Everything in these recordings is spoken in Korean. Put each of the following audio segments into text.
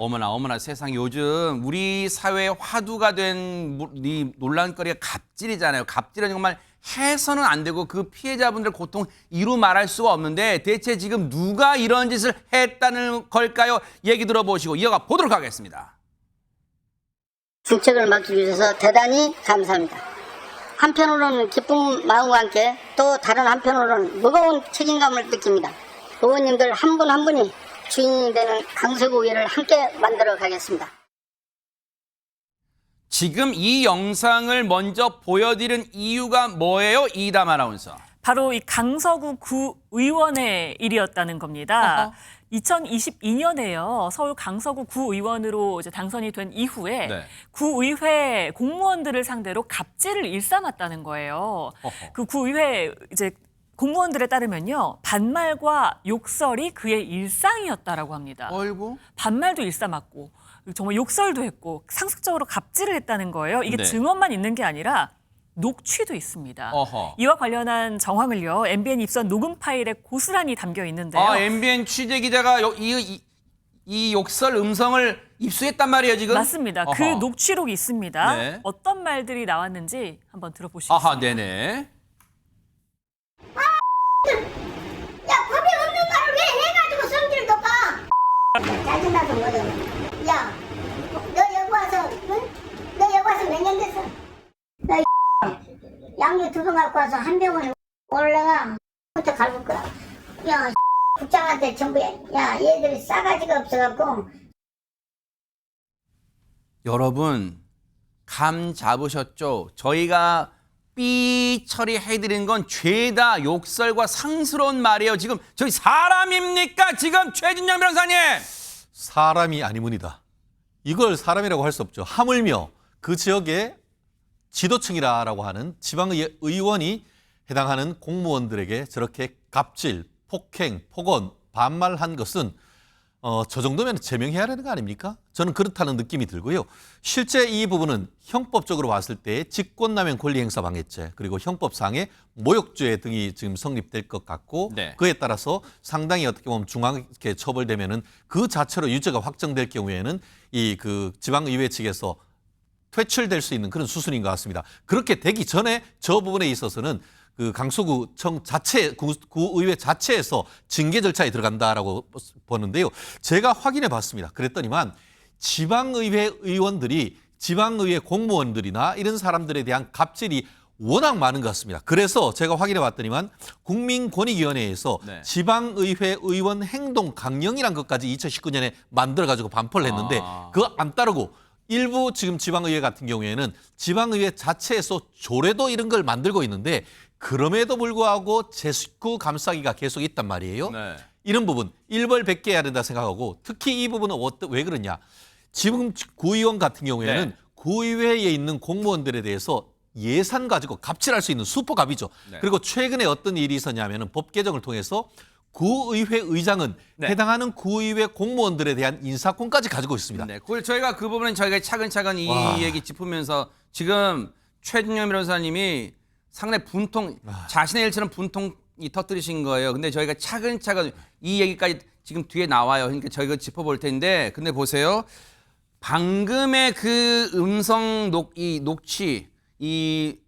어머나 어머나 세상 요즘 우리 사회의 화두가 된 이 논란거리가 갑질이잖아요. 갑질은 정말 해서는 안 되고 그 피해자분들 고통 이루 말할 수가 없는데 대체 지금 누가 이런 짓을 했다는 걸까요? 얘기 들어보시고 이어가 보도록 하겠습니다. 중책을 맡겨주셔서 대단히 감사합니다. 한편으로는 기쁜 마음과 함께 또 다른 한편으로는 무거운 책임감을 느낍니다. 의원님들 한 분 한 분이 주인이 되는 강서구 의회를 함께 만들어 가겠습니다. 지금 이 영상을 먼저 보여드린 이유가 뭐예요? 이담 아나운서. 바로 이 강서구 구의원의 일이었다는 겁니다. 2022년에요. 서울 강서구 구의원으로 이제 당선이 된 이후에 네. 구의회 공무원들을 상대로 갑질을 일삼았다는 거예요. 그 구의회 이제 공무원들에 따르면요, 반말과 욕설이 그의 일상이었다라고 합니다. 어이구. 반말도 일삼았고 정말 욕설도 했고 상습적으로 갑질을 했다는 거예요. 이게 네. 증언만 있는 게 아니라 녹취도 있습니다. 어허. 이와 관련한 정황을요, MBN 입수한 녹음 파일에 고스란히 담겨 있는데요. 아, MBN 취재 기자가 이 욕설 음성을 입수했단 말이에요, 지금? 맞습니다. 어허. 그 녹취록이 있습니다. 네. 어떤 말들이 나왔는지 한번 들어보시죠. 아하, 네네. 야, 법이 없는 말을 왜 해가지고 성질을 덮어? 짜증나서 뭐든. 야, 너 여기 와서, 응? 너 여기 와서 몇 년 됐어? 너 양주 2병 갖고 와서 한 병을 올라가 부터 갈굴 거야. 야, 국장한테 전부 야, 얘들이 싸가지가 없어갖고. 여러분, 감 잡으셨죠? 저희가 삐 처리해드린 건 죄다 욕설과 상스러운 말이에요. 지금 저희 사람입니까? 지금 최진영 변호사님! 사람이 아니문이다. 이걸 사람이라고 할 수 없죠. 하물며 그 지역의 지도층이라고 하는 지방의 의원이 해당하는 공무원들에게 저렇게 갑질, 폭행, 폭언, 반말한 것은 저 정도면 제명해야 되는 거 아닙니까? 저는 그렇다는 느낌이 들고요. 실제 이 부분은 형법적으로 봤을 때 직권남용 권리행사 방해죄 그리고 형법상의 모욕죄 등이 지금 성립될 것 같고 네. 그에 따라서 상당히 어떻게 보면 중하게 처벌되면은 그 자체로 유죄가 확정될 경우에는 이 그 지방의회 측에서 퇴출될 수 있는 그런 수순인 것 같습니다. 그렇게 되기 전에 저 부분에 있어서는 그 강서구청 자체 구의회 자체에서 징계 절차에 들어간다라고 보는데요. 제가 확인해 봤습니다. 그랬더니만 지방의회 의원들이 지방의회 공무원들이나 이런 사람들에 대한 갑질이 워낙 많은 것 같습니다. 그래서 제가 확인해 봤더니만 국민권익위원회에서 네. 지방의회 의원 행동 강령이란 것까지 2019년에 만들어 가지고 반포를 했는데 그거 안 따르고 일부 지금 지방의회 같은 경우에는 지방의회 자체에서 조례도 이런 걸 만들고 있는데 그럼에도 불구하고 제 식구 감싸기가 계속 있단 말이에요. 네. 이런 부분 일벌백계해야 된다 생각하고 특히 이 부분은 왜 그러냐. 지금 구의원 같은 경우에는 네. 구의회에 있는 공무원들에 대해서 예산 가지고 갑질할 수 있는 수포갑이죠. 네. 그리고 최근에 어떤 일이 있었냐면 법 개정을 통해서 구의회 의장은 네. 해당하는 구의회 공무원들에 대한 인사권까지 가지고 있습니다. 네, 저희가 그 부분은 저희가 차근차근 이 와. 얘기 짚으면서 지금 최진영 변호사님이 상당히 분통, 자신의 일처럼 분통이 터뜨리신 거예요. 근데 저희가 차근차근 이 얘기까지 지금 뒤에 나와요. 그러니까 저희가 짚어볼 텐데, 근데 보세요. 방금의 그 음성 녹취, 이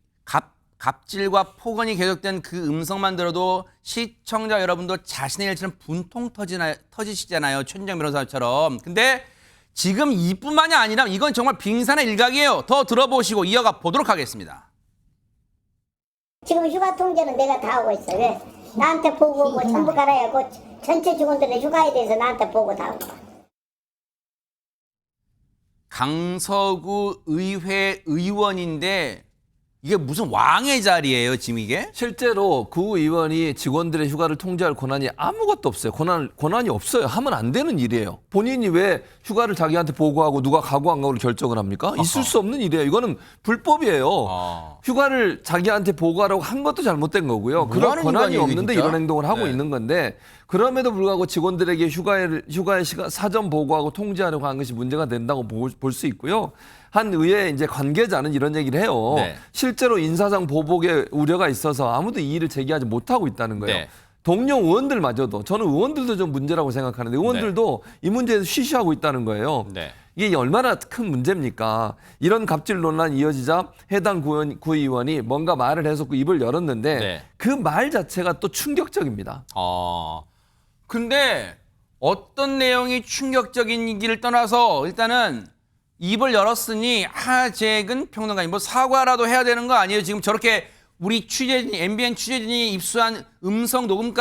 갑질과 폭언이 계속된 그 음성만 들어도 시청자 여러분도 자신의 일처럼 분통 터지시잖아요. 최진영 변호사처럼. 근데 지금 이뿐만이 아니라 이건 정말 빙산의 일각이에요. 더 들어보시고 이어가 보도록 하겠습니다. 지금 휴가 통제는 내가 다 하고 있어. 왜? 나한테 보고 뭐 전부 갈아야 하고 전체 직원들의 휴가에 대해서 나한테 보고 다 하고. 강서구 의회 의원인데 이게 무슨 왕의 자리예요, 지금 이게? 실제로 구의원이 직원들의 휴가를 통제할 권한이 아무것도 없어요. 권한이 없어요. 하면 안 되는 일이에요. 본인이 왜 휴가를 자기한테 보고하고 누가 가고 안 가고를 결정을 합니까? 있을 수 없는 일이에요. 이거는 불법이에요. 휴가를 자기한테 보고하라고 한 것도 잘못된 거고요. 그런 하는 권한이 인간이에요, 없는데 진짜? 이런 행동을 하고 네. 있는 건데 그럼에도 불구하고 직원들에게 휴가의 시간 사전 보고하고 통제하려고 한 것이 문제가 된다고 볼 수 있고요. 한 의회 이제 관계자는 이런 얘기를 해요. 네. 실제로 인사상 보복에 우려가 있어서 아무도 이의를 제기하지 못하고 있다는 거예요. 네. 동료 의원들마저도 저는 의원들도 좀 문제라고 생각하는데 의원들도 이 문제에서 쉬쉬하고 있다는 거예요. 네. 이게 얼마나 큰 문제입니까? 이런 갑질 논란이 이어지자 해당 구의원이 뭔가 말을 해서 그 입을 열었는데 네. 그 말 자체가 또 충격적입니다. 근데 어떤 내용이 충격적인지를 떠나서 일단은 입을 열었으니 하재근 평론가님 뭐 사과라도 해야 되는 거 아니에요? 지금 저렇게 우리 취재진, MBN 취재진이 입수한 음성 녹음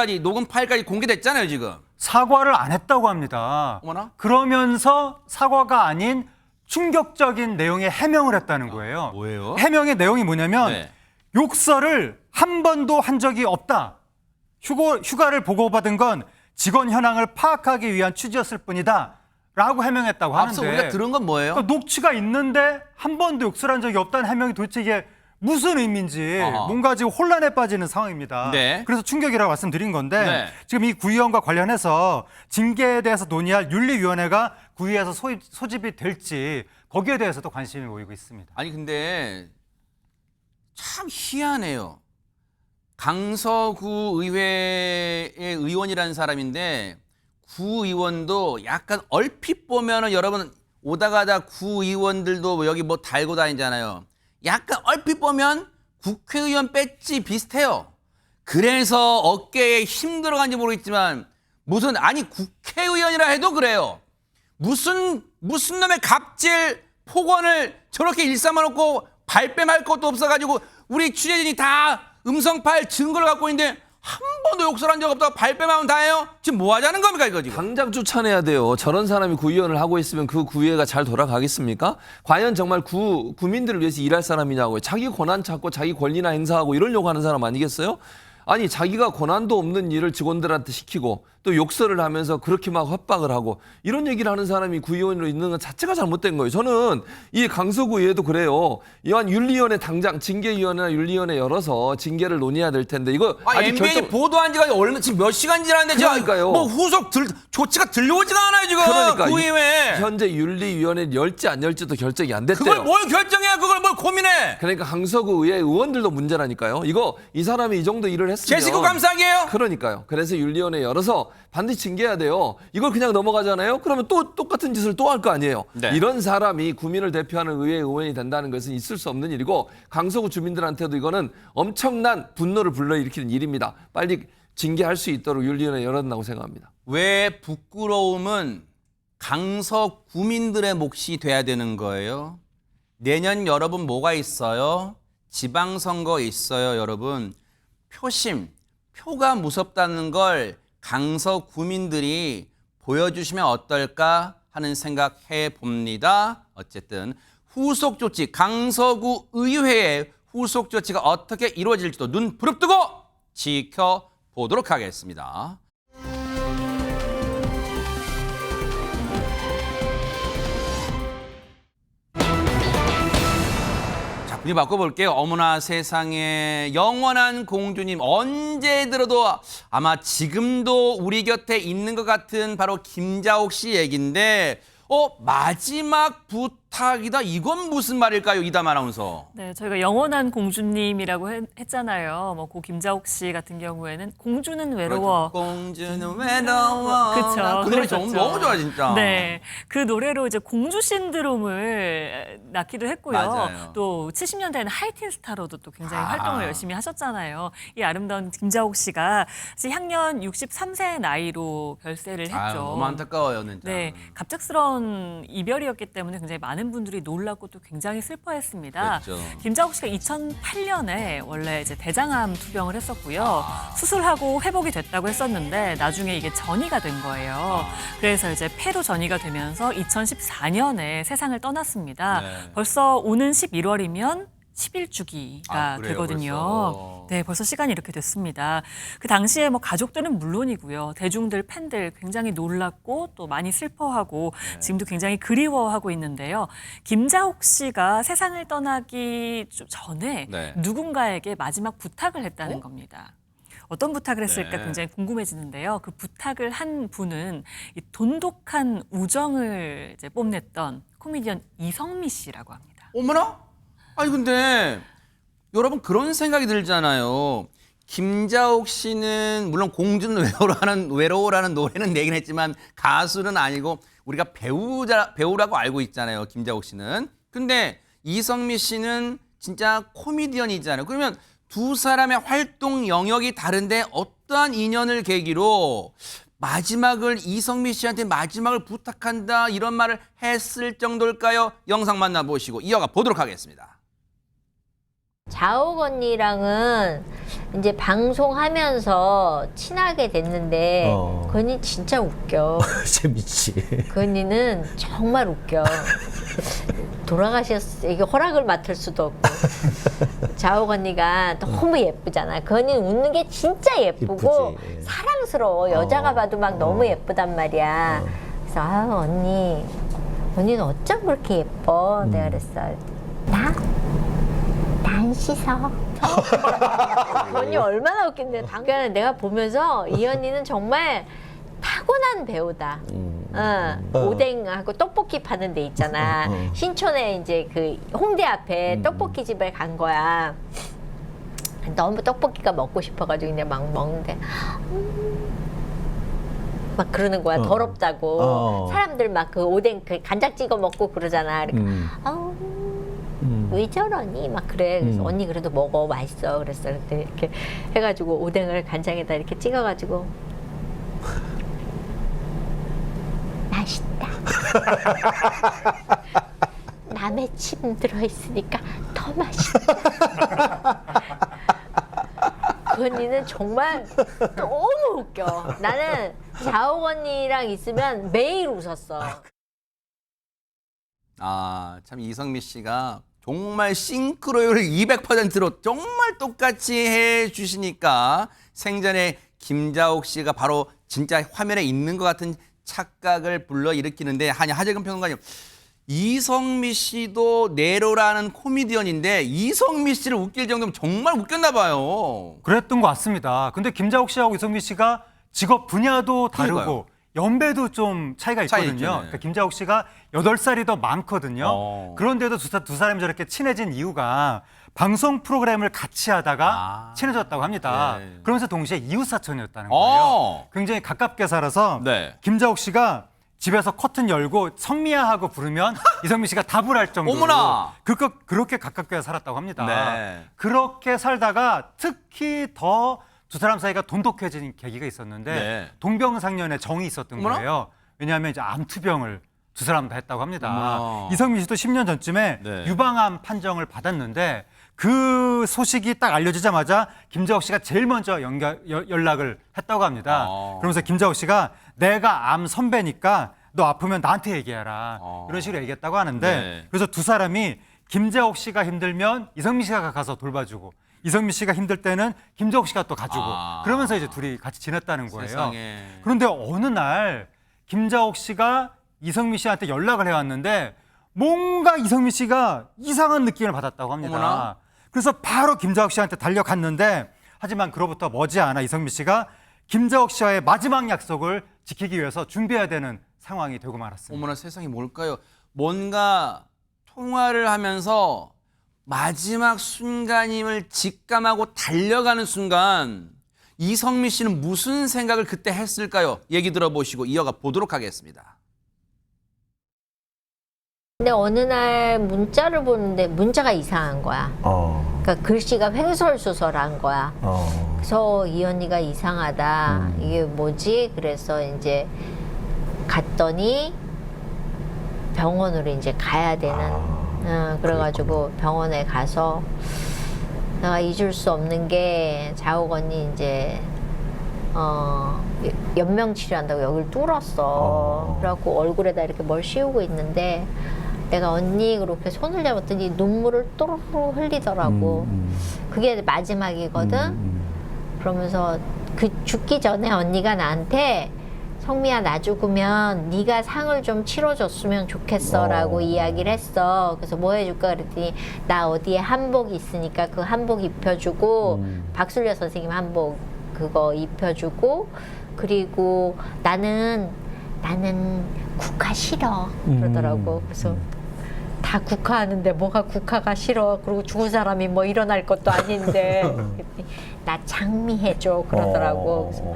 파일까지 공개됐잖아요, 지금. 사과를 안 했다고 합니다. 어머나? 그러면서 사과가 아닌 충격적인 내용의 해명을 했다는 거예요. 뭐예요? 해명의 내용이 뭐냐면 네. 욕설을 한 번도 한 적이 없다. 휴가를 보고받은 건 직원 현황을 파악하기 위한 취지였을 뿐이다. 라고 해명했다고 하는데 앞서 우리가 들은 건 뭐예요? 그러니까 녹취가 있는데 한 번도 욕설한 적이 없다는 해명이 도대체 이게 무슨 의미인지 어허. 뭔가 지금 혼란에 빠지는 상황입니다. 네. 그래서 충격이라고 말씀드린 건데 네. 지금 이 구의원과 관련해서 징계에 대해서 논의할 윤리위원회가 구의에서 소집이 될지 거기에 대해서도 관심이 모이고 있습니다. 아니 근데 참 희한해요. 강서구 의회의 의원이라는 사람인데 구의원도 약간 얼핏 보면은 여러분 오다 가다 구의원들도 여기 뭐 달고 다니잖아요. 약간 얼핏 보면 국회의원 배지 비슷해요. 그래서 어깨에 힘 들어간지 모르겠지만 아니 국회의원이라 해도 그래요. 무슨 놈의 갑질 폭언을 저렇게 일삼아놓고 발뺌할 것도 없어가지고 우리 취재진이 다 음성 파일 증거를 갖고 있는데 한 번도 욕설한 적 없다고 발뺌하면 다해요? 지금 뭐 하자는 겁니까 이거 지금? 당장 쫓아내야 돼요. 저런 사람이 구의원을 하고 있으면 그 구의회가 잘 돌아가겠습니까? 과연 정말 구민들을 위해서 일할 사람이냐고요. 자기 권한 찾고 자기 권리나 행사하고 이러려고 하는 사람 아니겠어요? 아니 자기가 권한도 없는 일을 직원들한테 시키고 또 욕설을 하면서 그렇게 막 협박을 하고 이런 얘기를 하는 사람이 구의원으로 있는 것 자체가 잘못된 거예요. 저는 이 강서구의회도 그래요. 이한 윤리위원회 당장 징계위원회나 윤리위원회 열어서 징계를 논의해야 될 텐데 이거 아직 MBN이 보도한 지가 얼마 지금 몇 시간 지났는데 그러니까요. 뭐 후속 조치가 들려오지가 않아요 지금 그러니까 구의회. 현재 윤리위원회 열지 안 열지도 결정이 안 됐대요. 그걸 뭘 결정해? 그걸 뭘 고민해? 그러니까 강서구 의회 의원들도 문제라니까요. 이 사람이 이 정도 일을 했으면 제 식구 감싸기예요? 그러니까요. 그래서 윤리위원회 열어서 반드시 징계해야 돼요. 이걸 그냥 넘어가잖아요. 그러면 또 똑같은 짓을 또 할 거 아니에요. 네. 이런 사람이 구민을 대표하는 의회 의원이 된다는 것은 있을 수 없는 일이고 강서구 주민들한테도 이거는 엄청난 분노를 불러일으키는 일입니다. 빨리 징계할 수 있도록 윤리위원회 열어준다고 생각합니다. 왜 부끄러움은 강서 구민들의 몫이 돼야 되는 거예요? 내년 여러분 뭐가 있어요? 지방선거 있어요, 여러분. 표가 무섭다는 걸 강서 구민들이 보여주시면 어떨까 하는 생각해 봅니다. 어쨌든 후속 조치, 강서구 의회의 후속 조치가 어떻게 이루어질지도 눈 부릅뜨고 지켜보도록 하겠습니다. 자, 분위 바꿔볼게요. 어머나 세상에 영원한 공주님 언제 들어도 아마 지금도 우리 곁에 있는 것 같은 바로 김자옥 씨 얘기인데 마지막 부탁이다. 이건 무슨 말일까요? 이담 아나운서. 네, 저희가 영원한 공주님이라고 했잖아요. 뭐 고 김자옥 씨 같은 경우에는 공주는 외로워. 공주는 외로워. 그쵸. 그 노래 너무 좋아 진짜. 네, 그 노래로 이제 공주 신드롬을 낳기도 했고요. 맞아요. 또 70년대에는 하이틴 스타로도 또 굉장히 아. 활동을 열심히 하셨잖아요. 이 아름다운 김자옥 씨가 향년 63세 나이로 별세를 했죠. 아유, 너무 안타까워요, 진짜. 네, 갑작스러운 이별이었기 때문에 굉장히 많은 분들이 놀랐고 또 굉장히 슬퍼했습니다. 그랬죠. 김자옥 씨가 2008년에 원래 이제 대장암 투병을 했었고요. 아. 수술하고 회복이 됐다고 했었는데 나중에 이게 전이가 된 거예요. 그래서 이제 폐로 전이가 되면서 2014년에 세상을 떠났습니다. 네. 벌써 오는 11월이면 11주기가 그래요, 되거든요. 벌써. 네, 벌써 시간이 이렇게 됐습니다. 그 당시에 뭐 가족들은 물론이고요. 대중들, 팬들 굉장히 놀랐고 또 많이 슬퍼하고 지금도 굉장히 그리워하고 있는데요. 김자옥 씨가 세상을 떠나기 전에 네. 누군가에게 마지막 부탁을 했다는 겁니다. 어떤 부탁을 했을까 네. 굉장히 궁금해지는데요. 그 부탁을 한 분은 이 돈독한 우정을 이제 뽐냈던 코미디언 이성미 씨라고 합니다. 어머나? 아니 근데 여러분 그런 생각이 들잖아요. 김자옥 씨는 물론 공주는 외로워라는 노래는 내긴 했지만 가수는 아니고 우리가 배우라고 알고 있잖아요. 김자옥 씨는. 근데 이성미 씨는 진짜 코미디언이잖아요. 그러면 두 사람의 활동 영역이 다른데 어떠한 인연을 계기로 마지막을 이성미 씨한테 마지막을 부탁한다 이런 말을 했을 정도일까요? 영상 만나보시고 이어가 보도록 하겠습니다. 자옥 언니랑은 이제 방송하면서 친하게 됐는데 그 언니 진짜 웃겨. 재밌지. 그 언니는 정말 웃겨. 돌아가셨어. 이게 허락을 맡을 수도 없고. 자옥 언니가 너무 예쁘잖아. 그 언니는 웃는 게 진짜 예쁘고 이쁘지. 사랑스러워. 여자가 봐도 막 너무 예쁘단 말이야. 그래서 아유 언니는 어쩜 그렇게 예뻐? 내가 그랬어. 나? 안 씻어. 그 언니 얼마나 웃긴데. 그러니까 내가 보면서 이 언니는 정말 타고난 배우다. 오뎅하고 떡볶이 파는 데 있잖아. 신촌에 이제 그 홍대 앞에 떡볶이 집에 간 거야. 너무 떡볶이가 먹고 싶어가지고 그냥 막 먹는데 막 그러는 거야. 더럽다고. 사람들 막 그 오뎅 그 간장 찍어 먹고 그러잖아. 그러니까 왜 저러니? 막 그래. 그래서 언니 그래도 먹어. 맛있어. 그랬어. 그때 이렇게 해가지고 오뎅을 간장에다 이렇게 찍어가지고 맛있다. 남의 침 들어있으니까 더 맛있다. 그 언니는 정말 너무 웃겨. 나는 자옥 언니랑 있으면 매일 웃었어. 아, 참 이성미 씨가 정말 싱크로율 200%로 정말 똑같이 해주시니까 생전에 김자옥 씨가 바로 진짜 화면에 있는 것 같은 착각을 불러일으키는데 하재근 평론가님, 이성미 씨도 네로라는 코미디언인데 이성미 씨를 웃길 정도면 정말 웃겼나 봐요. 그랬던 것 같습니다. 근데 김자옥 씨하고 이성미 씨가 직업 분야도 다르고 그러니까요. 연배도 좀 차이가 있거든요. 있잖아요. 그러니까 김자옥 씨가 8살이 더 많거든요. 그런데도 두 사람이 저렇게 친해진 이유가 방송 프로그램을 같이 하다가 친해졌다고 합니다. 예. 그러면서 동시에 이웃사촌이었다는 거예요. 굉장히 가깝게 살아서 네. 김자옥 씨가 집에서 커튼 열고 성미야하고 부르면 이성미 씨가 답을 할 정도로 어머나! 그렇게 가깝게 살았다고 합니다. 네. 그렇게 살다가 특히 더 두 사람 사이가 돈독해진 계기가 있었는데 네. 동병상련의 정이 있었던 어머나? 거예요. 왜냐하면 이제 암투병을 두 사람 다 했다고 합니다. 어머나. 이성미 씨도 10년 전쯤에 네. 유방암 판정을 받았는데 그 소식이 딱 알려지자마자 김자옥 씨가 제일 먼저 연락을 했다고 합니다. 그러면서 김자옥 씨가 내가 암 선배니까 너 아프면 나한테 얘기해라. 이런 식으로 얘기했다고 하는데 네. 그래서 두 사람이 김자옥 씨가 힘들면 이성미 씨가 가서 돌봐주고 이성미 씨가 힘들 때는 김자옥 씨가 또 가주고 그러면서 이제 둘이 같이 지냈다는 거예요. 세상에. 그런데 어느 날 김자옥 씨가 이성미 씨한테 연락을 해왔는데 뭔가 이성미 씨가 이상한 느낌을 받았다고 합니다. 어머나. 그래서 바로 김자옥 씨한테 달려갔는데 하지만 그로부터 머지않아 이성미 씨가 김자옥 씨와의 마지막 약속을 지키기 위해서 준비해야 되는 상황이 되고 말았습니다. 어머나 세상이 뭘까요? 뭔가 통화를 하면서 마지막 순간임을 직감하고 달려가는 순간 이성미 씨는 무슨 생각을 그때 했을까요? 얘기 들어보시고 이어가 보도록 하겠습니다. 근데 어느 날 문자를 보는데 문자가 이상한 거야. 그러니까 글씨가 횡설수설한 거야. 그래서 이 언니가 이상하다. 이게 뭐지? 그래서 이제 갔더니 병원으로 이제 가야 되는. 그래가지고 병원에 가서 내가 잊을 수 없는 게 자옥 언니 이제 연명 치료한다고 여기를 뚫었어. 그래갖고 얼굴에다 이렇게 뭘 씌우고 있는데 내가 언니 그렇게 손을 잡았더니 눈물을 또르르 흘리더라고. 그게 마지막이거든. 그러면서 그 죽기 전에 언니가 나한테 성미야 나 죽으면 네가 상을 좀 치러줬으면 좋겠어라고 이야기를 했어. 그래서 뭐 해줄까 그랬더니 나 어디에 한복 있으니까 그 한복 입혀주고 박술려 선생님 한복 그거 입혀주고 그리고 나는 국화 싫어 그러더라고. 그래서 다 국화하는데 뭐가 국화가 싫어. 그리고 죽은 사람이 뭐 일어날 것도 아닌데. 그랬더니 나 장미 해줘 그러더라고. 그래서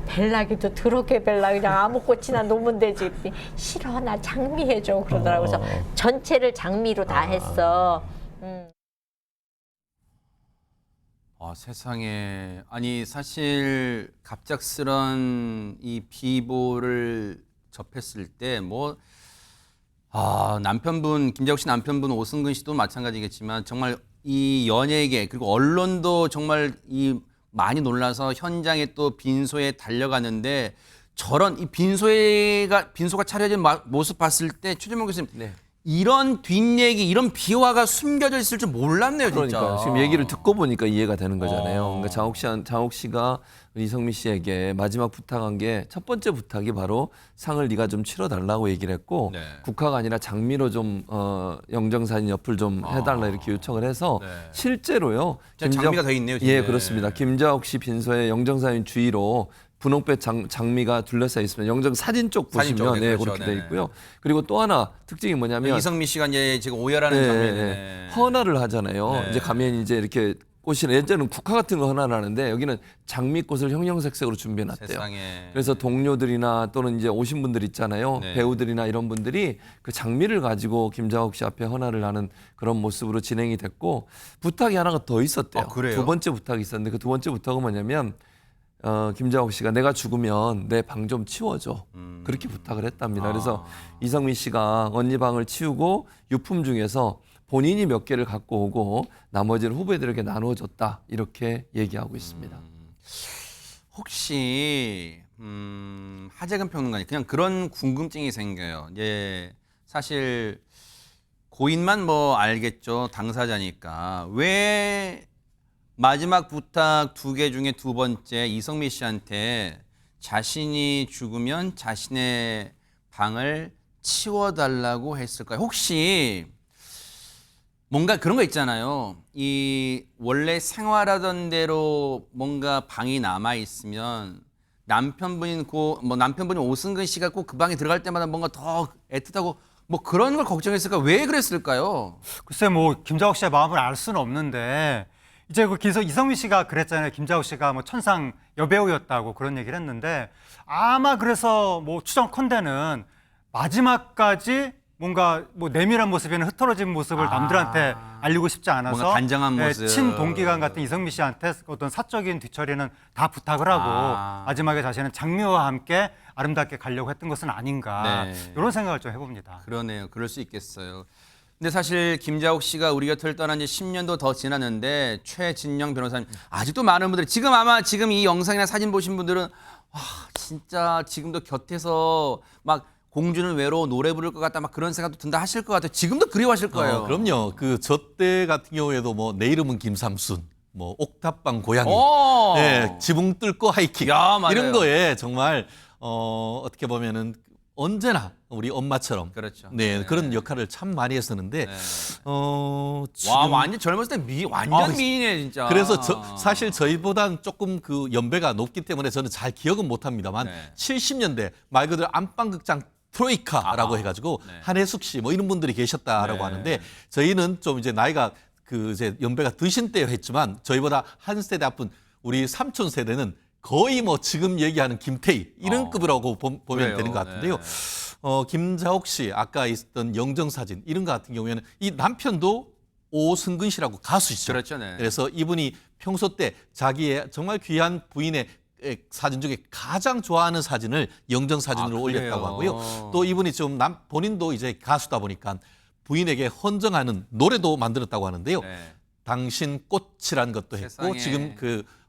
벨라기도 더럽게 벨라 그냥 아무 꽃이나 놓으면 되지. 그랬더니 싫어 나 장미 해줘 그러더라고. 그래서 전체를 장미로 다 했어. 아, 세상에. 아니, 사실 갑작스런 이 비보를 접했을 때 남편분, 김자욱 씨 남편분 오승근 씨도 마찬가지겠지만 정말 이 연예계 그리고 언론도 정말 많이 놀라서 현장에 또 빈소에 달려가는데 저런 이 빈소가 차려진 모습 봤을 때 최재명 교수님 네. 이런 뒷얘기, 이런 비화가 숨겨져 있을 줄 몰랐네요, 진짜. 그러니까 지금 얘기를 듣고 보니까 이해가 되는 거잖아요. 그러니까 장욱 씨가 이성미 씨에게 마지막 부탁한 게 첫 번째 부탁이 바로 상을 네가 좀 치러달라고 얘기를 했고 네. 국화가 아니라 장미로 좀 영정사진 옆을 좀 해달라 이렇게 요청을 해서 네. 실제로요. 장미가 돼 있네요, 진짜. 예, 그렇습니다. 김자옥 씨 빈소에 영정사진 주위로 분홍빛 장미가 둘러싸여 있습니다. 영정 사진 쪽 사진 보시면 쪽에, 네, 그렇죠. 그렇게 돼 네네. 있고요. 그리고 또 하나 특징이 뭐냐면 이성미 씨가 이제 지금 오열하는 장면에 헌화를 하잖아요. 네. 이제 가면 이제 이렇게 꽃이 예전에는 국화 같은 거 헌화를 하는데 여기는 장미꽃을 형형색색으로 준비해 놨대요. 세상에. 그래서 동료들이나 또는 이제 오신 분들 있잖아요. 네. 배우들이나 이런 분들이 그 장미를 가지고 김자옥 씨 앞에 헌화를 하는 그런 모습으로 진행이 됐고 부탁이 하나가 더 있었대요. 아, 그래요? 두 번째 부탁이 있었는데 그 두 번째 부탁은 뭐냐면 김자옥 씨가 내가 죽으면 내 방 좀 치워줘. 그렇게 부탁을 했답니다. 그래서 이성미 씨가 언니 방을 치우고 유품 중에서 본인이 몇 개를 갖고 오고 나머지를 후배들에게 나눠줬다. 이렇게 얘기하고 있습니다. 혹시 하재근 평론가님 그냥 그런 궁금증이 생겨요. 이제 사실 고인만 알겠죠. 당사자니까. 왜 마지막 부탁 2개 중에 두 번째 이성미 씨한테 자신이 죽으면 자신의 방을 치워달라고 했을까요? 혹시 뭔가 그런 거 있잖아요. 이 원래 생활하던 대로 뭔가 방이 남아 있으면 남편분이 오승근 씨가 꼭 그 방에 들어갈 때마다 뭔가 더 애틋하고 그런 걸 걱정했을까? 왜 그랬을까요? 글쎄 김자옥 씨의 마음을 알 수는 없는데 이제 이성미 씨가 그랬잖아요. 김자옥 씨가 천상 여배우였다고 그런 얘기를 했는데 아마 그래서 추정컨대는 마지막까지 뭔가 내밀한 모습에는 흐트러진 모습을 남들한테 알리고 싶지 않아서 뭔가 단정한 모습. 친동기간 같은 이성미 씨한테 어떤 사적인 뒤처리는 다 부탁을 하고 마지막에 자신은 장미와 함께 아름답게 가려고 했던 것은 아닌가 네. 이런 생각을 좀 해봅니다. 그러네요. 그럴 수 있겠어요. 근데 사실 김자옥 씨가 우리 곁을 떠난 지 10년도 더 지났는데 최진영 변호사님 아직도 많은 분들이 지금 이 영상이나 사진 보신 분들은 진짜 지금도 곁에서 공주는 외로워 노래 부를 것 같다 그런 생각도 든다 하실 것 같아요. 지금도 그리워하실 거예요. 그럼요. 저 때 같은 경우에도 내 이름은 김삼순, 옥탑방 고양이, 오! 네, 지붕 뚫고 하이킹 야, 맞아요. 이런 거에 정말 어떻게 보면은 언제나 우리 엄마처럼 그렇죠. 네, 네. 그런 역할을 참 많이 했었는데 네. 지금 와 완전 젊었을 때 완전 미인이네 진짜. 그래서 사실 저희보단 조금 연배가 높기 때문에 저는 잘 기억은 못합니다만 네. 70년대 말 그대로 안방극장 트로이카라고 해가지고 네. 한혜숙 씨 이런 분들이 계셨다라고 네. 하는데 저희는 좀 이제 나이가 이제 연배가 드신 때여 했지만 저희보다 한 세대 앞은 우리 삼촌 세대는 거의 지금 얘기하는 김태희 이런 급이라고 보면 그래요. 되는 것 같은데요. 네. 김자옥 씨 아까 있었던 영정사진 이런 것 같은 경우에는 이 남편도 오승근 씨라고 가수시죠. 그렇죠, 네. 그래서 이분이 평소 때 자기의 정말 귀한 부인의 사진 중에 가장 좋아하는 사진을 영정사진으로 올렸다고 그래요? 하고요. 또 이분이 본인도 이제 가수다 보니까 부인에게 헌정하는 노래도 만들었다고 하는데요. 네. 당신 꽃이라는 것도 했고 세상에. 지금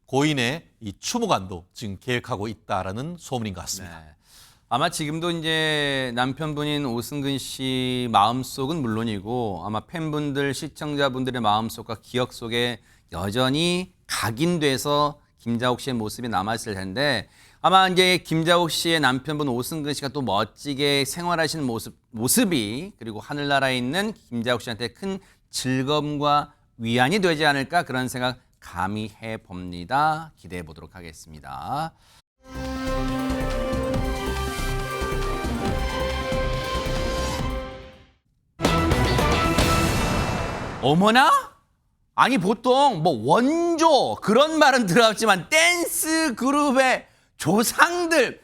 고인의 이 추모관도 지금 계획하고 있다라는 소문인 것 같습니다. 네. 아마 지금도 이제 남편분인 오승근 씨 마음속은 물론이고 아마 팬분들, 시청자분들의 마음속과 기억 속에 여전히 각인돼서 김자옥 씨의 모습이 남아있을 텐데 아마 이제 김자옥 씨의 남편분 오승근 씨가 또 멋지게 생활하시는 모습이 그리고 하늘나라에 있는 김자옥 씨한테 큰 즐거움과 위안이 되지 않을까 그런 생각 감히 해봅니다. 기대해 보도록 하겠습니다. 어머나? 아니 보통 뭐 원조 그런 말은 들어봤지만 댄스 그룹의 조상이라는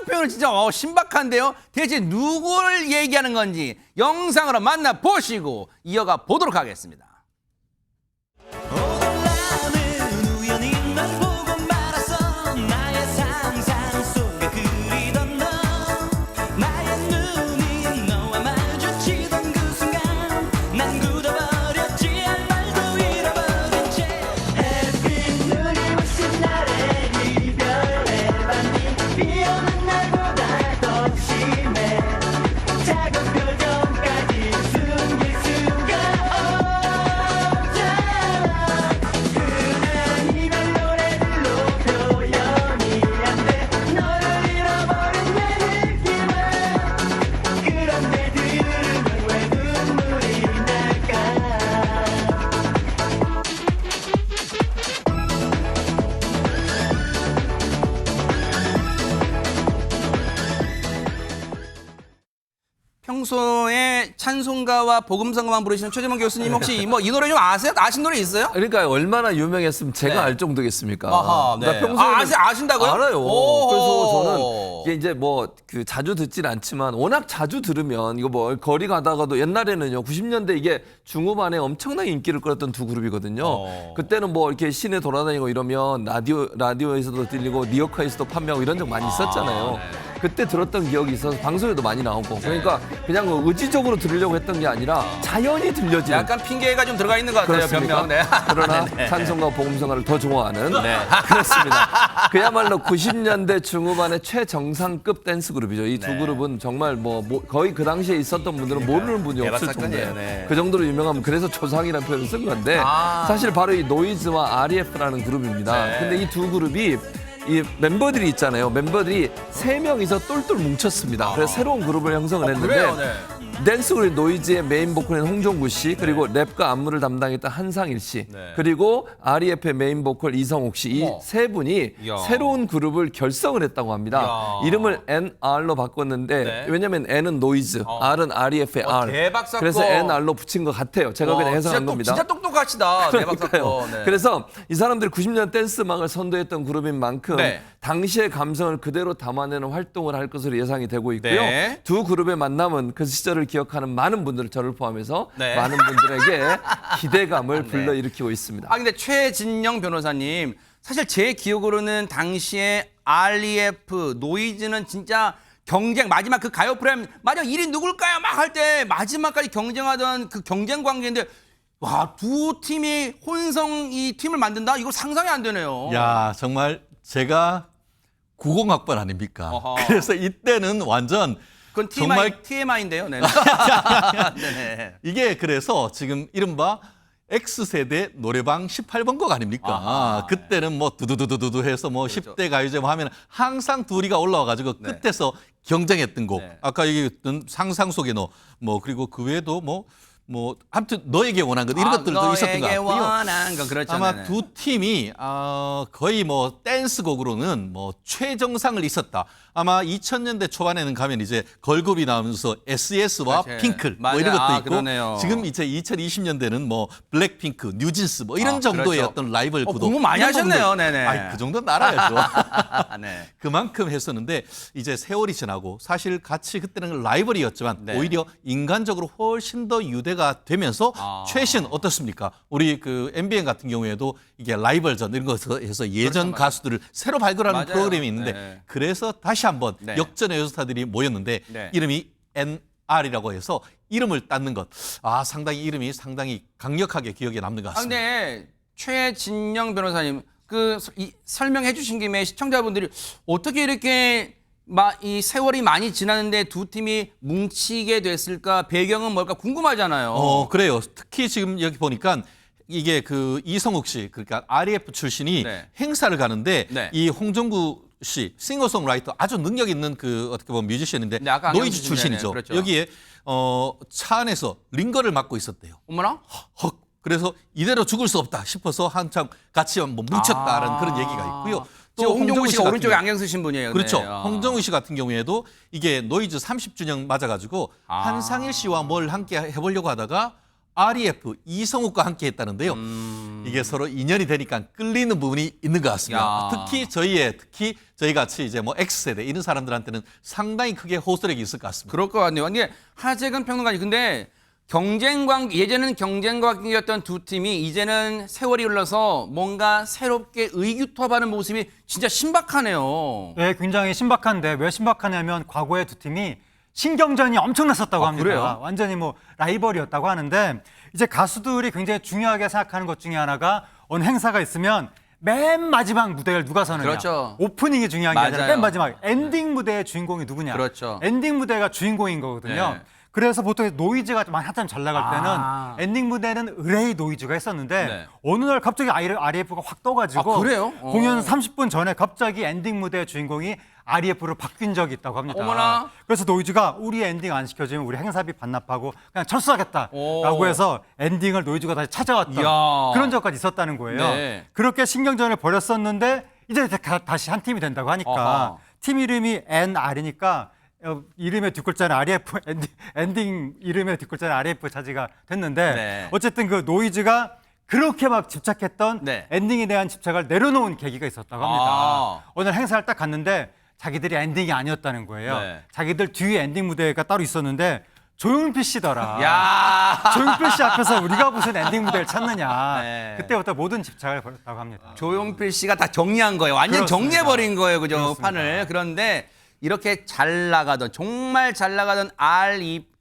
표현은 진짜 신박한데요. 대체 누구를 얘기하는 건지 영상으로 만나보시고 이어가 보도록 하겠습니다. 나는 우연히 널 보고 말았어. 나의 상상 속에 그리던 너, 나의 눈이 너와 마주치던 그 순간 난 굳어버렸지. 할 말도 잃어버린 채 햇빛 눈이 부신 날의 이별의 밤이 비 오는 날보다 더 심해. 작은 표정까지 숨길 수가 없잖아. 흔한 이별 노래들로 표현이 안 돼. 너를 잃어버린 내 느낌은. 그런데 들으면 왜 눈물이 날까. 평소에 찬송가와 복음성가만 부르시는 최재만 교수님 혹시 뭐 이 노래 좀 아세요? 아신 노래 있어요? 그러니까 얼마나 유명했으면 제가 네. 알 정도겠습니까? 아하, 네. 그러니까 평소에는 아신다고요? 알아요. 오호. 그래서 저는 이게 이제 뭐 그 자주 듣진 않지만 워낙 자주 들으면 이거 뭐 거리 가다가도 옛날에는요 90년대 이게 중후반에 엄청나게 인기를 끌었던 두 그룹이거든요. 그때는 뭐 이렇게 시내 돌아다니고 이러면 라디오에서도 들리고 리어카에서도 판매하고 이런 적 많이 있었잖아요. 그때 들었던 기억이 있어서 방송에도 많이 나오고 그러니까 그냥 뭐 의지적으로 들으려고 했던 게 아니라 자연히 들려지는 약간 핑계가 좀 들어가 있는 것 같아요. 그렇습니까? 변명. 네. 그러나 네네. 찬송가 복음성가를 더 좋아하는 그렇습니다. 그야말로 90년대 중후반의 최정상급 댄스 그룹이죠. 이 두 네. 그룹은 정말 뭐 거의 그 당시에 있었던 분들은 모르는 분이 대박 없을 사건이에요. 정도예요. 네. 그 정도로 유명하면 그래서 조상이라는 표현을 쓴 건데 아. 사실 바로 이 노이즈와 REF라는 그룹입니다. 네. 근데 이 두 그룹이 이 멤버들이 있잖아요. 멤버들이 3명이서 똘똘 뭉쳤습니다. 그래서 새로운 그룹을 형성을 했는데 그래요, 네. 댄스 그룹 노이즈의 메인 보컬인 홍종구 씨, 그리고 랩과 안무를 담당했던 한상일 씨, 네. 그리고 REF의 메인 보컬 이성욱 씨, 이 세 분이 이야. 새로운 그룹을 결성을 했다고 합니다. 이야. 이름을 NR로 바꿨는데 네. 왜냐면 N은 노이즈, R은 REF의 R. 대박 사건. 그래서 NR로 붙인 것 같아요. 제가 그냥 해석한 겁니다. 진짜 똑똑하시다. 대박 그러니까요. 사건. 네. 그래서 이 사람들이 90년 댄스 음악을 선도했던 그룹인 만큼 네. 당시의 감성을 그대로 담아내는 활동을 할 것으로 예상이 되고 있고요. 네. 두 그룹의 만남은 그 시절을 기억하는 많은 분들, 저를 포함해서 네. 많은 분들에게 기대감을 불러일으키고 있습니다. 아 근데 최진영 변호사님 사실 제 기억으로는 당시에 REF 노이즈는 진짜 경쟁 마지막 그 가요 프로그램 마지막 1위 누굴까요? 막 할 때 마지막까지 경쟁하던 그 경쟁 관계인데 와 두 팀이 혼성 이 팀을 만든다? 이거 상상이 안 되네요. 야, 정말 제가 90학번 아닙니까? 어허. 그래서 이때는 완전 그건 정말 TMI인데요. 네. 네네. 이게 그래서 지금 이른바 X세대 노래방 18번 곡 아닙니까? 아하, 그때는 뭐 두두두두두 해서 뭐 그렇죠. 10대 가요제 뭐 하면 항상 둘이가 올라와가지고 네. 끝에서 경쟁했던 곡. 네. 아까 얘기했던 상상 속의 너, 뭐 그리고 그 외에도 뭐 아무튼 너에게 원한 것 이런 것들도 있었던 것 너에게 같고요. 원한 건 그렇죠. 아마 네네. 두 팀이 거의 뭐 댄스곡으로는 뭐 최정상을 있었다. 아마 2000년대 초반에는 가면 이제 걸그룹이 나오면서 SES와 그렇지. 핑클 뭐 맞아요. 이런 것도 아, 있고 그러네요. 지금 이제 2020년대는 뭐 블랙핑크, 뉴진스 뭐 이런 아, 정도의 그렇죠. 어떤 라이벌 구도. 공부 많이 이런 하셨네요. 부분들- 네네. 아이, 그 정도는 알아야죠. 네. 그만큼 했었는데 이제 세월이 지나고 사실 같이 그때는 라이벌이었지만 네. 오히려 인간적으로 훨씬 더 유대가 되면서 아. 최신 어떻습니까? 우리 그 MBN 같은 경우에도 이게 라이벌전 이런 것에서 예전 그렇죠, 가수들을 새로 발굴하는 맞아요. 프로그램이 있는데 네. 그래서 다시 한번 네. 역전의 여스타들이 모였는데 네. 이름이 NR이라고 해서 이름을 따는 것. 아, 상당히 이름이 상당히 강력하게 기억에 남는 것 아, 같습니다. 근데 최진영 변호사님 설명해 주신 김에 시청자분들이 어떻게 이렇게 이 세월이 많이 지났는데 두 팀이 뭉치게 됐을까? 배경은 뭘까 궁금하잖아요. 그래요. 특히 지금 여기 보니까 이게 그 이성욱 씨, 그러니까 REF 출신이 네. 행사를 가는데 네. 이 홍정구 씨, 싱어송라이터 아주 능력 있는 그 어떻게 보면 뮤지션인데 네, 아까 안경 노이즈 쓰신 출신이죠. 네네, 그렇죠. 여기에 차 안에서 링거를 맡고 있었대요. 어머나? 헉. 그래서 이대로 죽을 수 없다 싶어서 한참 같이 뭐 뭉쳤다라는 그런 얘기가 있고요. 지금 홍종구 씨가 같은 오른쪽에 경우- 안경 쓰신 분이에요. 그렇죠. 네. 아. 홍정우 씨 같은 경우에도 이게 노이즈 30주년 맞아가지고 아. 한상일 씨와 뭘 함께 해보려고 하다가 REF 이성욱과 함께 했다는데요. 이게 서로 인연이 되니까 끌리는 부분이 있는 것 같습니다. 야. 특히 저희 같이 이제 뭐 X세대 이런 사람들한테는 상당히 크게 호소력이 있을 것 같습니다. 그럴 것 같네요. 이게 하재근 평론가님, 근데 예전에는 경쟁 관계였던 두 팀이 이제는 세월이 흘러서 뭔가 새롭게 의기투합하는 모습이 진짜 신박하네요. 네, 굉장히 신박한데 왜 신박하냐면 과거의 두 팀이 신경전이 엄청났었다고 합니다. 그래요? 완전히 뭐 라이벌이었다고 하는데 이제 가수들이 굉장히 중요하게 생각하는 것 중에 하나가 어느 행사가 있으면 맨 마지막 무대를 누가 서느냐. 그렇죠. 오프닝이 중요한 게 아니라 맞아요. 맨 마지막 엔딩 무대의 주인공이 누구냐. 그렇죠. 엔딩 무대가 주인공인 거거든요. 네. 그래서 보통 노이즈가 한참 잘 나갈 때는 엔딩 무대는 의뢰의 노이즈가 했었는데 네. 어느 날 갑자기 REF가 확 떠가지고 아, 그래요? 공연 30분 전에 갑자기 엔딩 무대의 주인공이 REF로 바뀐 적이 있다고 합니다. 어머나. 그래서 노이즈가 우리 엔딩 안 시켜주면 우리 행사비 반납하고 그냥 철수하겠다라고 오. 해서 엔딩을 노이즈가 다시 찾아왔던 이야. 그런 적까지 있었다는 거예요. 네. 그렇게 신경전을 벌였었는데 이제 다시 한 팀이 된다고 하니까 어허. 팀 이름이 NR이니까 이름의 뒷글자는 REF 엔딩 이름의 뒷글자는 REF 차지가 됐는데 네. 어쨌든 그 노이즈가 그렇게 막 집착했던 네. 엔딩에 대한 집착을 내려놓은 계기가 있었다고 합니다. 아. 오늘 행사를 딱 갔는데 자기들이 엔딩이 아니었다는 거예요. 네. 자기들 뒤에 엔딩 무대가 따로 있었는데 조용필 씨더라. 야. 조용필 씨 앞에서 우리가 무슨 엔딩 무대를 찾느냐. 네. 그때부터 모든 집착을 벌였다고 합니다. 조용필 씨가 다 정리한 거예요. 완전 그렇습니다. 정리해버린 거예요. 그죠? 그렇습니다. 판을. 그런데 이렇게 잘 나가던, 정말 잘 나가던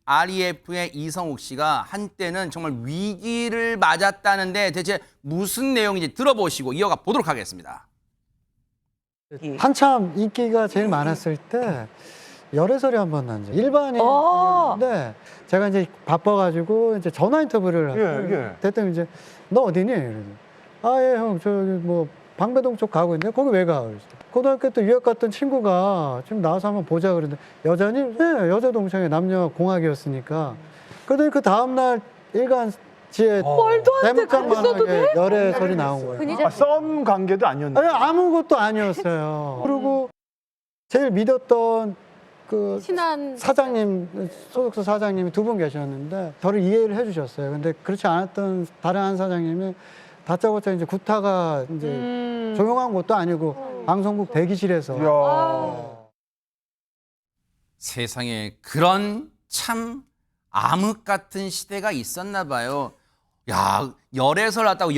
REF의 이성욱 씨가 한때는 정말 위기를 맞았다는데 대체 무슨 내용인지 들어보시고 이어가 보도록 하겠습니다. 한참 인기가 제일 많았을 때 열애설이 한 번 난 적. 일반인인데 제가 이제 바빠가지고 이제 전화 인터뷰를 하고 그랬더니 이제 너 어디니? 이러죠. 아예 형 저기 뭐 방배동 쪽 가고 있는데 거기 왜 가? 그래서 고등학교 때 유학 갔던 친구가 지금 나와서 한번 보자 그러는데 여자니? 네, 여자 동창회 남녀 공학이었으니까. 그러더니 그 다음날 일간지에 대문짝만하게 열애설이 나온 거예요. 썸 관계도 아니었는데. 아니, 아무것도 아니었어요. 그리고 제일 믿었던 그 사장님, 소속사 사장님이 두 분 계셨는데 저를 이해를 해주셨어요. 근데 그렇지 않았던 다른 한 사장님이 다짜고짜 이제 구타가 이제 조용한 것도 아니고 방송국 대기실에서 세상에 그런 참 암흑 같은 시대가 있었나 봐요. 야, 열애설 났다고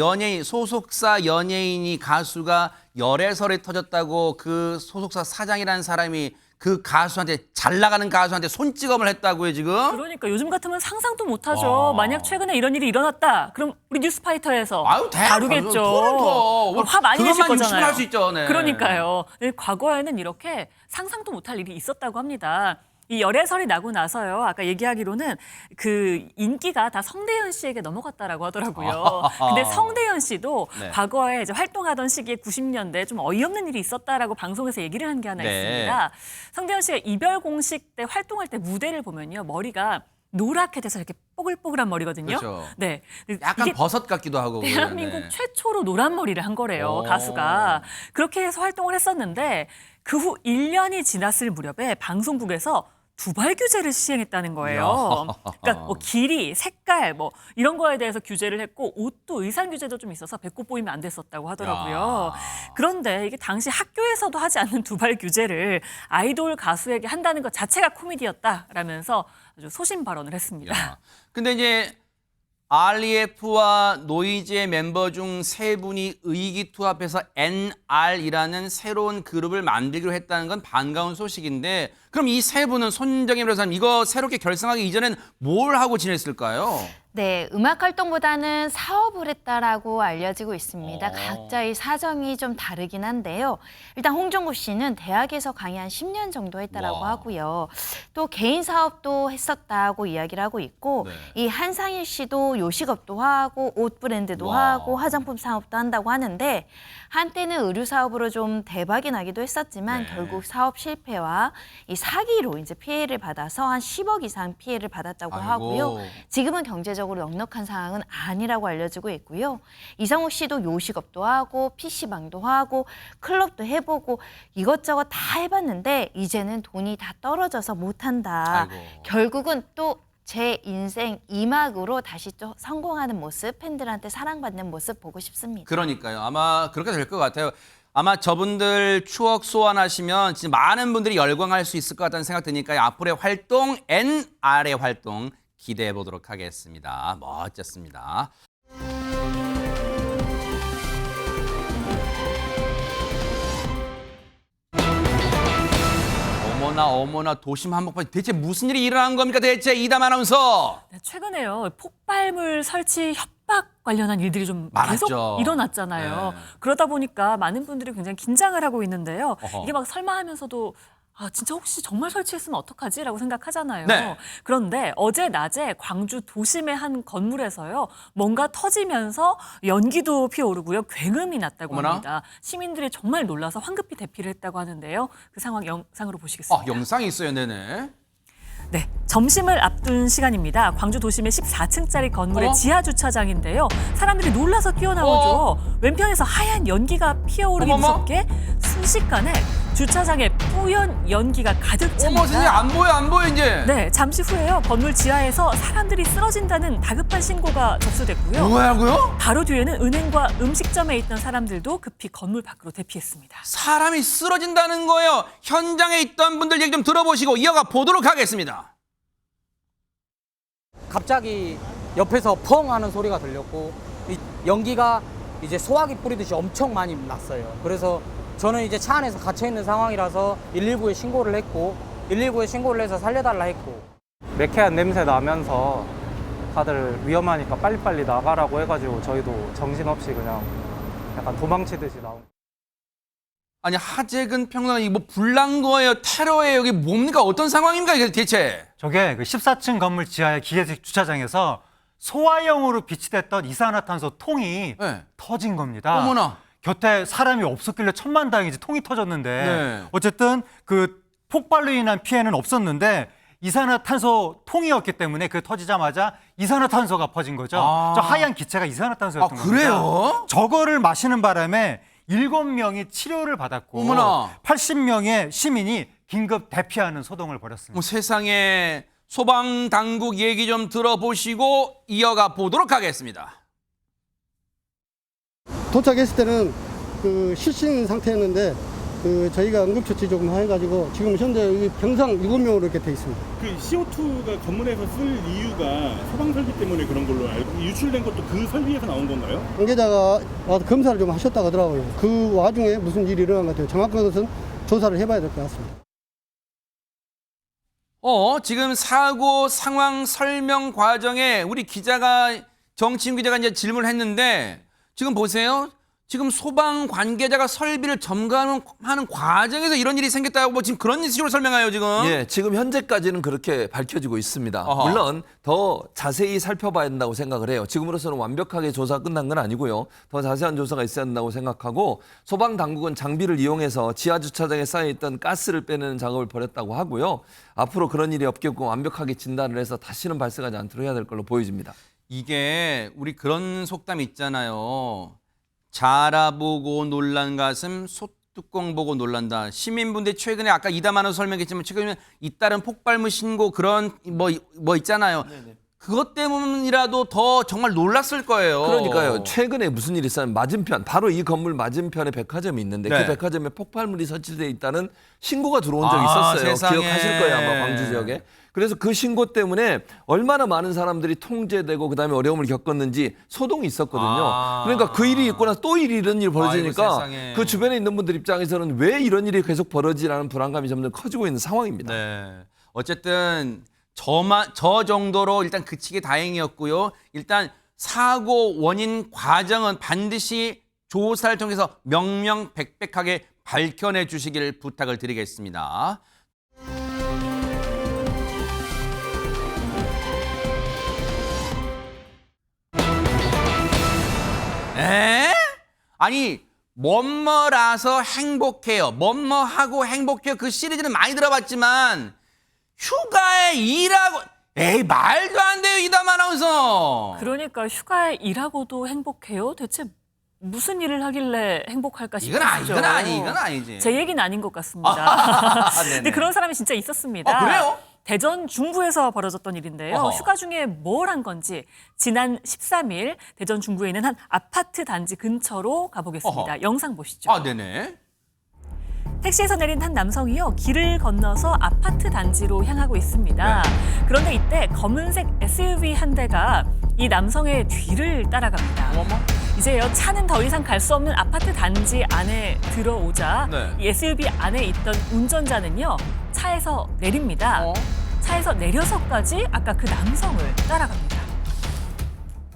소속사 연예인이 가수가 열애설이 터졌다고 그 소속사 사장이라는 사람이 그 가수한테 잘 나가는 가수한테 손찌검을 했다고요 지금? 그러니까 요즘 같으면 상상도 못하죠. 만약 최근에 이런 일이 일어났다. 그럼 우리 뉴스파이터에서 아유, 다루겠죠. 토론토. 화 많이 내실 그것만 거잖아요. 할 수 있죠. 네. 그러니까요. 네, 과거에는 이렇게 상상도 못할 일이 있었다고 합니다. 이 열애설이 나고 나서요. 아까 얘기하기로는 그 인기가 다 성대현 씨에게 넘어갔다라고 하더라고요. 근데 성대현 씨도 네. 과거에 이제 활동하던 시기에 90년대 좀 어이없는 일이 있었다라고 방송에서 얘기를 한 게 하나 네. 있습니다. 성대현 씨가 이별 공식 때 활동할 때 무대를 보면요. 머리가 노랗게 돼서 이렇게 뽀글뽀글한 머리거든요. 그렇죠. 네. 약간 이게 버섯 같기도 하고. 대한민국 네. 최초로 노란 머리를 한 거래요, 오. 가수가. 그렇게 해서 활동을 했었는데 그 후 1년이 지났을 무렵에 방송국에서 두발 규제를 시행했다는 거예요. 그러니까 뭐 길이, 색깔 뭐 이런 거에 대해서 규제를 했고 옷도 의상 규제도 좀 있어서 배꼽 보이면 안 됐었다고 하더라고요. 그런데 이게 당시 학교에서도 하지 않는 두발 규제를 아이돌 가수에게 한다는 것 자체가 코미디였다라면서 아주 소신 발언을 했습니다. 야. 근데 이제 REF와 노이즈의 멤버 중 세 분이 의기투합해서 NR이라는 새로운 그룹을 만들기로 했다는 건 반가운 소식인데 그럼 이 세 분은 손정혜 변호사님 이거 새롭게 결성하기 이전엔 뭘 하고 지냈을까요? 네, 음악 활동보다는 사업을 했다라고 알려지고 있습니다. 각자의 사정이 좀 다르긴 한데요. 일단 홍정구 씨는 대학에서 강의 한 10년 정도 했다라고 와. 하고요. 또 개인 사업도 했었다고 이야기를 하고 있고 네. 이 한상일 씨도 요식업도 하고 옷 브랜드도 와. 하고 화장품 사업도 한다고 하는데 한때는 의류 사업으로 좀 대박이 나기도 했었지만 네. 결국 사업 실패와 이 사기로 이제 피해를 받아서 한 10억 이상 피해를 받았다고 아이고. 하고요. 지금은 경제적으로 넉넉한 상황은 아니라고 알려지고 있고요. 이성욱 씨도 요식업도 하고 PC방도 하고 클럽도 해보고 이것저것 다 해봤는데 이제는 돈이 다 떨어져서 못한다. 아이고. 결국은 또 제 인생 2막으로 다시 또 성공하는 모습, 팬들한테 사랑받는 모습 보고 싶습니다. 그러니까요. 아마 그렇게 될 것 같아요. 아마 저분들 추억 소환하시면 진짜 많은 분들이 열광할 수 있을 것 같다는 생각 드니까요. 앞으로의 활동, NR의 활동 기대해 보도록 하겠습니다. 멋졌습니다. 어머나 도심 한복판 대체 무슨 일이 일어난 겁니까 대체 이담 아나운서? 네, 최근에요. 폭발물 설치 협박 관련한 일들이 좀 많았죠. 계속 일어났잖아요. 네. 그러다 보니까 많은 분들이 굉장히 긴장을 하고 있는데요. 어허. 이게 막 설마 하면서도 아, 진짜 혹시 정말 설치했으면 어떡하지? 라고 생각하잖아요. 네. 그런데 어제 낮에 광주 도심의 한 건물에서요. 뭔가 터지면서 연기도 피어오르고요. 굉음이 났다고 어머나. 합니다. 시민들이 정말 놀라서 황급히 대피를 했다고 하는데요. 그 상황 영상으로 보시겠습니다. 영상이 있어요. 네네. 네, 점심을 앞둔 시간입니다. 광주 도심의 14층짜리 건물의 어머? 지하 주차장인데요. 사람들이 놀라서 뛰어나오죠. 왼편에서 하얀 연기가 피어오르기 어머머? 무섭게 순식간에 주차장에 뿌연 연기가 가득 어머 선생님 찹니다. 안 보여 이제. 네, 잠시 후에요. 건물 지하에서 사람들이 쓰러진다는 다급한 신고가 접수됐고요. 뭐라고요? 바로 뒤에는 은행과 음식점에 있던 사람들도 급히 건물 밖으로 대피했습니다. 사람이 쓰러진다는 거예요. 현장에 있던 분들 얘기 좀 들어보시고 이어가 보도록 하겠습니다. 갑자기 옆에서 펑 하는 소리가 들렸고 이 연기가 이제 소화기 뿌리듯이 엄청 많이 났어요. 그래서 저는 이제 차 안에서 갇혀 있는 상황이라서 119에 신고를 했고 119에 신고를 해서 살려달라 했고 매캐한 냄새 나면서 다들 위험하니까 빨리빨리 나가라고 해가지고 저희도 정신없이 그냥 약간 도망치듯이 나온. 아니 하재근 평론가 이거 뭐 불난 거예요? 테러예요? 이게 뭡니까? 어떤 상황입니까 이게 대체? 저게 그 14층 건물 지하의 기계식 주차장에서 소화형으로 비치됐던 이산화탄소 통이 네. 터진 겁니다. 어머나. 곁에 사람이 없었길래 천만다행이지 통이 터졌는데 네. 어쨌든 그 폭발로 인한 피해는 없었는데 이산화탄소 통이었기 때문에 그 터지자마자 이산화탄소가 퍼진 거죠. 아. 저 하얀 기체가 이산화탄소였던 겁니다. 그래요? 저거를 마시는 바람에 7명이 치료를 받았고 어머나. 80명의 시민이 긴급 대피하는 소동을 벌였습니다. 뭐 세상에 소방 당국 얘기 좀 들어보시고 이어가 보도록 하겠습니다. 도착했을 때는 그 실신 상태였는데 그 저희가 응급처치 조금 해가지고 지금 현재 여기 병상 7명으로 이렇게 돼 있습니다. 그 CO2가 건물에서 쓸 이유가 소방 설비 때문에 그런 걸로 알고 유출된 것도 그 설비에서 나온 건가요? 관계자가 와서 검사를 좀 하셨다고 하더라고요. 그 와중에 무슨 일이 일어난 것 같아요. 정확한 것은 조사를 해봐야 될 것 같습니다. 지금 사고 상황 설명 과정에 우리 기자가 정치인 기자가 이제 질문을 했는데 지금 보세요. 지금 소방 관계자가 설비를 점검하는 과정에서 이런 일이 생겼다고 뭐 지금 그런 식으로 설명해요 지금. 예, 지금 현재까지는 그렇게 밝혀지고 있습니다. 어허. 물론 더 자세히 살펴봐야 된다고 생각을 해요. 지금으로서는 완벽하게 조사가 끝난 건 아니고요. 더 자세한 조사가 있어야 된다고 생각하고 소방 당국은 장비를 이용해서 지하 주차장에 쌓여 있던 가스를 빼내는 작업을 벌였다고 하고요. 앞으로 그런 일이 없겠고 완벽하게 진단을 해서 다시는 발생하지 않도록 해야 될 걸로 보여집니다. 이게 우리 그런 속담 있잖아요. 자라보고 놀란 가슴 소뚜껑 보고 놀란다. 시민분들 최근에 아까 이담하는 설명했지만 최근에 잇따른 폭발물 신고 그런 뭐 있잖아요. 그것 때문이라도 더 정말 놀랐을 거예요. 그러니까요. 최근에 무슨 일이 있었냐면 맞은편, 바로 이 건물 맞은편에 백화점이 있는데 네. 그 백화점에 폭발물이 설치되어 있다는 신고가 들어온 적이 아, 있었어요. 세상에. 기억하실 거예요. 아마 광주 지역에. 그래서 그 신고 때문에 얼마나 많은 사람들이 통제되고 그다음에 어려움을 겪었는지 소동이 있었거든요. 아. 그러니까 그 일이 있고 나서 또 이런 일이 벌어지니까 아이고, 세상에. 그 주변에 있는 분들 입장에서는 왜 이런 일이 계속 벌어지라는 불안감이 점점 커지고 있는 상황입니다. 네. 어쨌든 저 정도로 일단 그치기 다행이었고요. 일단 사고 원인 과정은 반드시 조사를 통해서 명명백백하게 밝혀내 주시길 부탁을 드리겠습니다. 아니 뭐뭐라서 행복해요. 뭐뭐하고 행복해요. 그 시리즈는 많이 들어봤지만 휴가에 일하고 에이 말도 안 돼요. 이담 아나운서. 그러니까 휴가에 일하고도 행복해요? 대체 무슨 일을 하길래 행복할까 싶죠. 이건 아니지. 제 얘기는 아닌 것 같습니다. 근데 네네. 그런 사람이 진짜 있었습니다. 그래요? 대전 중구에서 벌어졌던 일인데요. 어허. 휴가 중에 뭘 한 건지 지난 13일 대전 중구에 있는 한 아파트 단지 근처로 가보겠습니다. 어허. 영상 보시죠. 아, 네네. 택시에서 내린 한 남성이요. 길을 건너서 아파트 단지로 향하고 있습니다. 그런데 이때 검은색 SUV 한 대가 이 남성의 뒤를 따라갑니다. 어머. 이제요, 차는 더 이상 갈 수 없는 아파트 단지 안에 들어오자 네. 이 SUV 안에 있던 운전자는요, 차에서 내립니다. 차에서 내려서까지 아까 그 남성을 따라갑니다.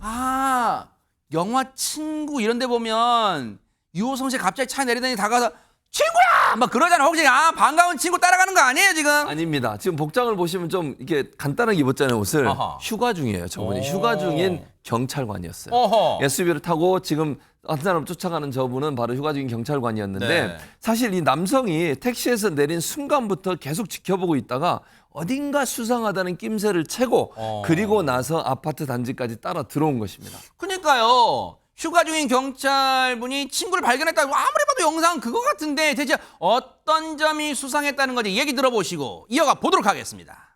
아, 영화 친구 이런 데 보면 유호성 씨 갑자기 차에 내리더니 다가서 친구야! 막 그러잖아. 혹시 반가운 친구 따라가는 거 아니에요, 지금? 아닙니다. 지금 복장을 보시면 좀 이렇게 간단하게 입었잖아요, 옷을. 아하. 휴가 중이에요, 저분이. 오. 휴가 중인 경찰관이었어요. 어허. SUV를 타고 지금 한 사람 쫓아가는 저분은 바로 휴가 중인 경찰관이었는데 네. 사실 이 남성이 택시에서 내린 순간부터 계속 지켜보고 있다가 어딘가 수상하다는 낌새를 채고 그리고 나서 아파트 단지까지 따라 들어온 것입니다. 그러니까요. 휴가 중인 경찰분이 친구를 발견했다고 아무리 봐도 영상 그거 같은데 대체 어떤 점이 수상했다는 건지 얘기 들어보시고 이어가 보도록 하겠습니다.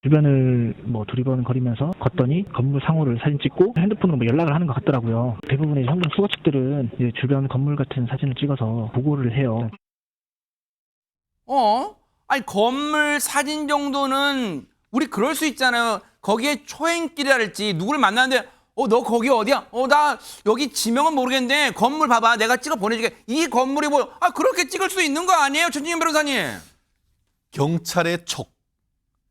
주변을 뭐 두리번거리면서 걷더니 건물 상호를 사진 찍고 핸드폰으로 뭐 연락을 하는 것 같더라고요. 대부분의 현금 수거 측들은 이제 주변 건물 같은 사진을 찍어서 보고를 해요. 아니 건물 사진 정도는 우리 그럴 수 있잖아요. 거기에 초행길이랄지 누구를 만나는데 너 거기 어디야? 나 여기 지명은 모르겠는데 건물 봐봐. 내가 찍어 보내줄게. 이 건물이 뭐 그렇게 찍을 수 있는 거 아니에요, 전진현 변호사님? 경찰의 촉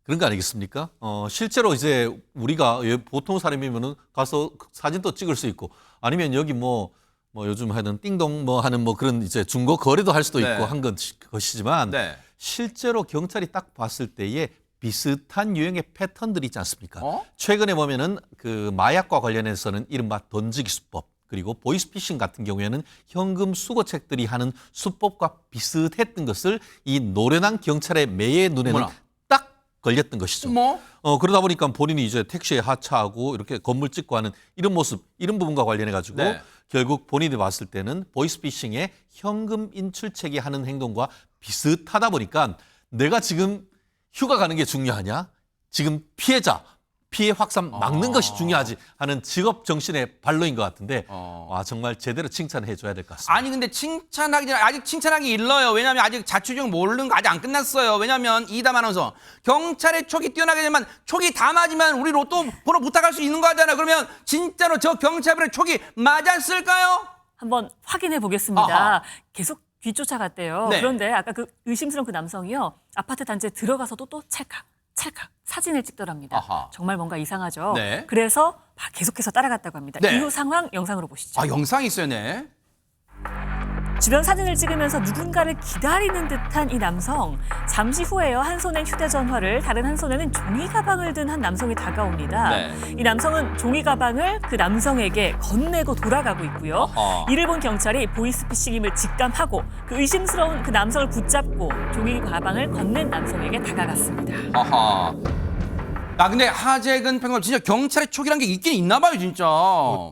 그런 거 아니겠습니까? 실제로 이제 우리가 보통 사람이면은 가서 사진도 찍을 수 있고 아니면 여기 뭐 요즘 하는 띵동 뭐 하는 뭐 그런 이제 중고 거래도 할 수도 있고 네. 한 것이지만 네. 실제로 경찰이 딱 봤을 때에 비슷한 유형의 패턴들이 있지 않습니까? 최근에 보면은 그 마약과 관련해서는 이른바 던지기 수법 그리고 보이스피싱 같은 경우에는 현금 수거책들이 하는 수법과 비슷했던 것을 이 노련한 경찰의 매의 눈에는 어머나. 딱 걸렸던 것이죠. 뭐? 그러다 보니까 본인이 이제 택시에 하차하고 이렇게 건물 찍고 하는 이런 모습, 이런 부분과 관련해 가지고 네. 결국 본인이 봤을 때는 보이스피싱의 현금 인출책이 하는 행동과 비슷하다 보니까 내가 지금 휴가 가는 게 중요하냐? 지금 피해 확산 막는 것이 중요하지 하는 직업 정신의 발로인 것 같은데 와 정말 제대로 칭찬해 줘야 될 것 같습니다. 아니 근데 칭찬하기 전에 아직 칭찬하기 일러요. 왜냐하면 아직 자초지종 모르는 거 아직 안 끝났어요. 왜냐하면 이담 아나운서 경찰의 촉이 뛰어나게 되면 촉이 다 맞으면 우리 로또 번호 부탁할 수 있는 거 하잖아요. 그러면 진짜로 저 경찰분의 촉이 맞았을까요? 한번 확인해 보겠습니다. 아하. 계속 뒤쫓아갔대요. 네. 그런데 아까 그 의심스러운 그 남성이요. 아파트 단지에 들어가서도 또 찰칵 사진을 찍더랍니다. 아하. 정말 뭔가 이상하죠. 네. 그래서 계속해서 따라갔다고 합니다. 네. 이후 상황 영상으로 보시죠. 영상이 있어요, 네. 주변 사진을 찍으면서 누군가를 기다리는 듯한 이 남성. 잠시 후에요. 한 손엔 휴대전화를 다른 한 손에는 종이 가방을 든 한 남성이 다가옵니다. 네. 이 남성은 종이 가방을 그 남성에게 건네고 돌아가고 있고요. 어허. 이를 본 경찰이 보이스피싱임을 직감하고 그 의심스러운 그 남성을 붙잡고 종이 가방을 건넨 남성에게 다가갔습니다. 아하. 근데 하재근 평론 진짜 경찰의 촉이란 게 있긴 있나 봐요, 진짜.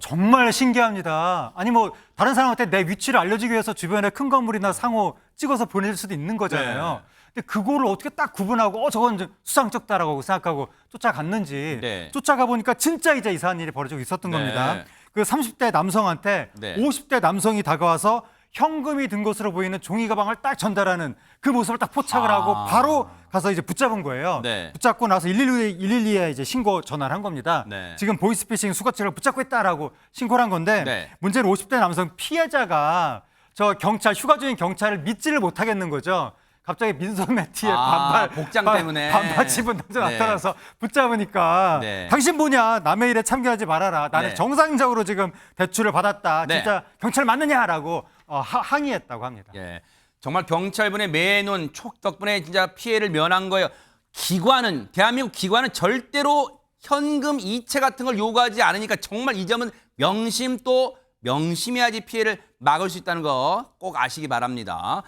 정말 신기합니다. 아니 뭐 다른 사람한테 내 위치를 알려주기 위해서 주변에 큰 건물이나 상호 찍어서 보낼 수도 있는 거잖아요. 근데 그거를 어떻게 딱 구분하고 저건 이제 수상쩍다라고 생각하고 쫓아갔는지 네. 쫓아가 보니까 진짜 이제 이상한 일이 벌어지고 있었던 네. 겁니다. 그 30대 남성한테 네. 50대 남성이 다가와서 현금이 든 것으로 보이는 종이 가방을 딱 전달하는 그 모습을 딱 포착을 하고 바로 가서 이제 붙잡은 거예요. 네. 붙잡고 나서 112에 이제 신고 전화를 한 겁니다. 네. 지금 보이스피싱 수거책을 붙잡고 있다라고 신고를 한 건데 네. 문제는 50대 남성 피해자가 저 경찰 휴가 중인 경찰을 믿지를 못하겠는 거죠. 갑자기 민소매 티에 복장 때문에. 반팔 입은 남자 네. 나타나서 붙잡으니까 네. 당신 뭐냐 남의 일에 참견하지 말아라. 나는 네. 정상적으로 지금 대출을 받았다. 네. 진짜 경찰 맞느냐라고 항의했다고 합니다. 예. 정말 경찰분의 매눈 촉 덕분에 진짜 피해를 면한 거예요. 대한민국 기관은 절대로 현금 이체 같은 걸 요구하지 않으니까 정말 이 점은 명심해야지 피해를 막을 수 있다는 거 꼭 아시기 바랍니다.